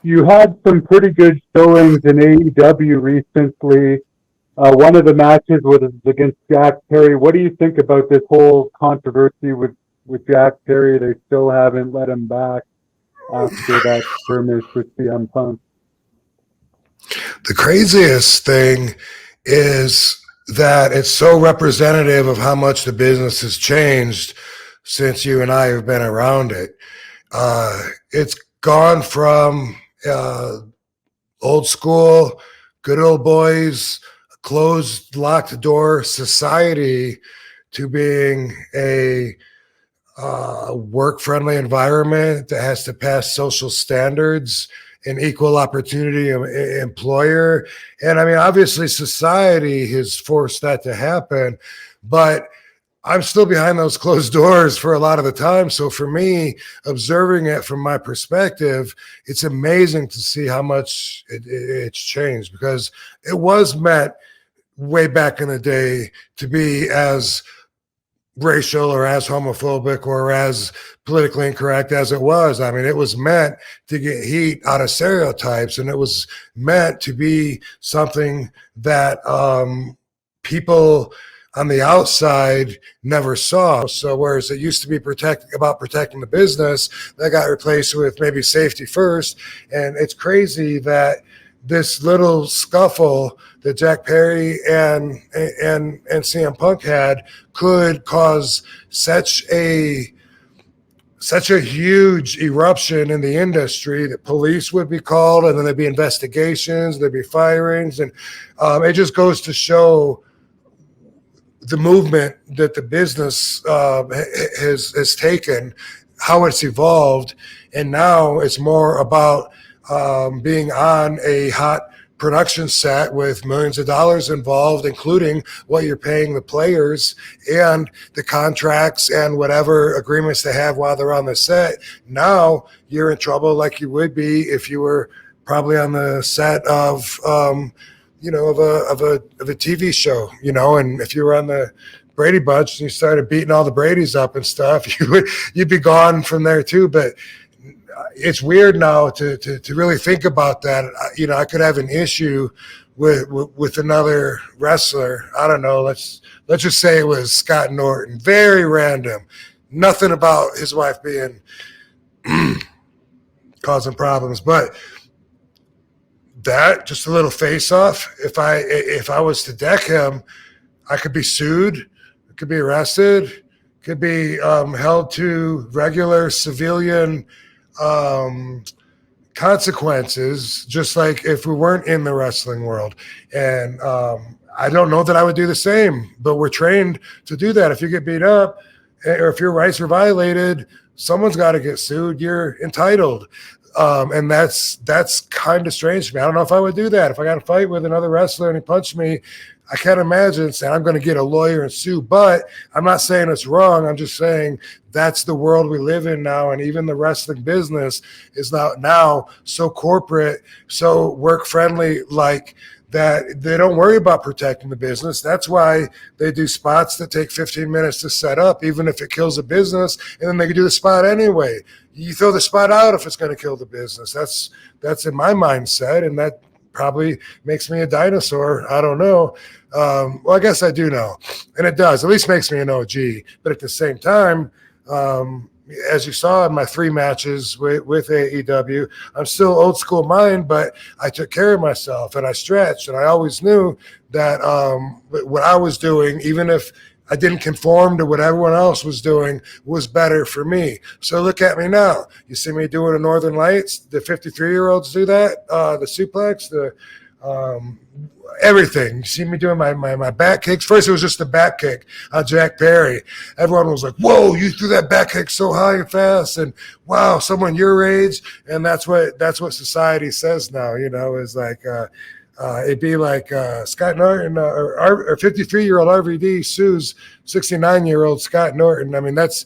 You had some pretty good showings in AEW recently. One of the matches was against Jack Perry. What do you think about this whole controversy with Jack Perry? They still haven't let him back after that skirmish with CM Punk. The craziest thing is that it's so representative of how much the business has changed since you and I have been around it. It's gone from old school, good old boys, closed, locked door society to being a work-friendly environment that has to pass social standards, an equal opportunity employer. And I mean, obviously society has forced that to happen, but I'm still behind those closed doors for a lot of the time. So for me, observing it from my perspective, it's amazing to see how much it's changed, because it was meant way back in the day to be as racial or as homophobic or as politically incorrect as it was. I mean, it was meant to get heat out of stereotypes, and it was meant to be something that people on the outside never saw. So whereas it used to be about protecting the business, that got replaced with maybe safety first. And it's crazy that this little scuffle that Jack Perry and CM Punk had could cause such a huge eruption in the industry that police would be called, and then there'd be investigations, there'd be firings, and it just goes to show the movement that the business has taken, how it's evolved, and now it's more about being on a hot production set with millions of dollars involved, including what you're paying the players and the contracts and whatever agreements they have while they're on the set. Now you're in trouble like you would be if you were probably on the set of of a TV show, and if you were on the Brady Bunch and you started beating all the Bradys up and stuff, you'd be gone from there too. But it's weird now to really think about that. I could have an issue with another wrestler. I don't know. Let's just say it was Scott Norton. Very random. Nothing about his wife being causing problems, but that just a little face off. If I was to deck him, I could be sued, could be arrested, could be held to regular civilian consequences, just like if we weren't in the wrestling world. And I don't know that I would do the same, but we're trained to do that. If you get beat up or if your rights are violated, someone's got to get sued. You're entitled. And that's kind of strange to me. I don't know if I would do that. If I got to fight with another wrestler and he punched me, I can't imagine saying I'm going to get a lawyer and sue. But I'm not saying it's wrong. I'm just saying that's the world we live in now. And even the wrestling business is now so corporate, so work friendly, like that they don't worry about protecting the business. That's why they do spots that take 15 minutes to set up, even if it kills a business, and then they can do the spot anyway. You throw the spot out if it's going to kill the business. That's in my mindset, and that probably makes me a dinosaur. I don't know. Well, I guess I do know, and it does. At least makes me an OG. But at the same time, as you saw in my 3 matches with AEW, I'm still old school mind, but I took care of myself and I stretched, and I always knew that what I was doing, even if I didn't conform to what everyone else was doing, was better for me. So look at me now. You see me doing the Northern Lights. The 53-year-olds do that, the suplex, the everything. You see me doing my back kicks. First, it was just a back kick on Jack Perry. Everyone was like, whoa, you threw that back kick so high and fast. And wow, someone your age. And that's what society says now, is like, it'd be like Scott Norton or 53-year-old RVD sues 69-year-old Scott Norton. I mean, that's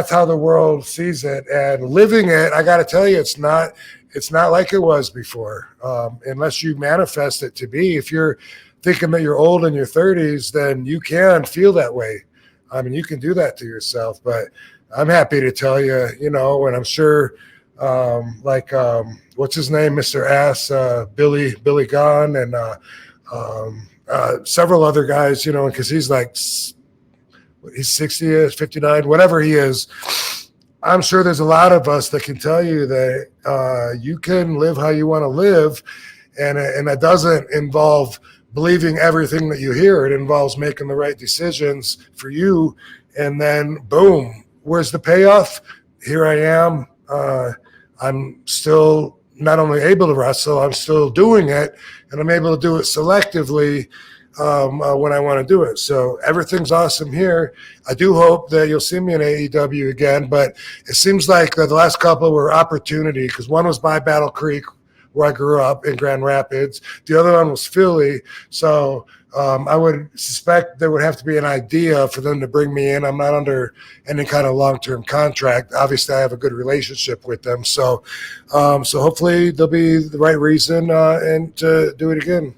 how the world sees it. And living it, I got to tell you, it's not like it was before, unless you manifest it to be. If you're thinking that you're old in your 30s, then you can feel that way. I mean, you can do that to yourself. But I'm happy to tell you, and I'm sure What's his name, Mr. Ass, Billy Gunn, and several other guys, you know, because he's like he's 60, 59, whatever he is. I'm sure there's a lot of us that can tell you that you can live how you want to live, and that doesn't involve believing everything that you hear. It involves making the right decisions for you, and then boom, where's the payoff? Here I am. I'm still not only able to wrestle, I'm still doing it, and I'm able to do it selectively when I want to do it. So everything's awesome here. I do hope that you'll see me in AEW again, but it seems like the last couple were opportunity, because one was by Battle Creek, where I grew up in Grand Rapids. The other one was Philly. So I would suspect there would have to be an idea for them to bring me in. I'm not under any kind of long-term contract. Obviously, I have a good relationship with them. So hopefully there'll be the right reason and to do it again.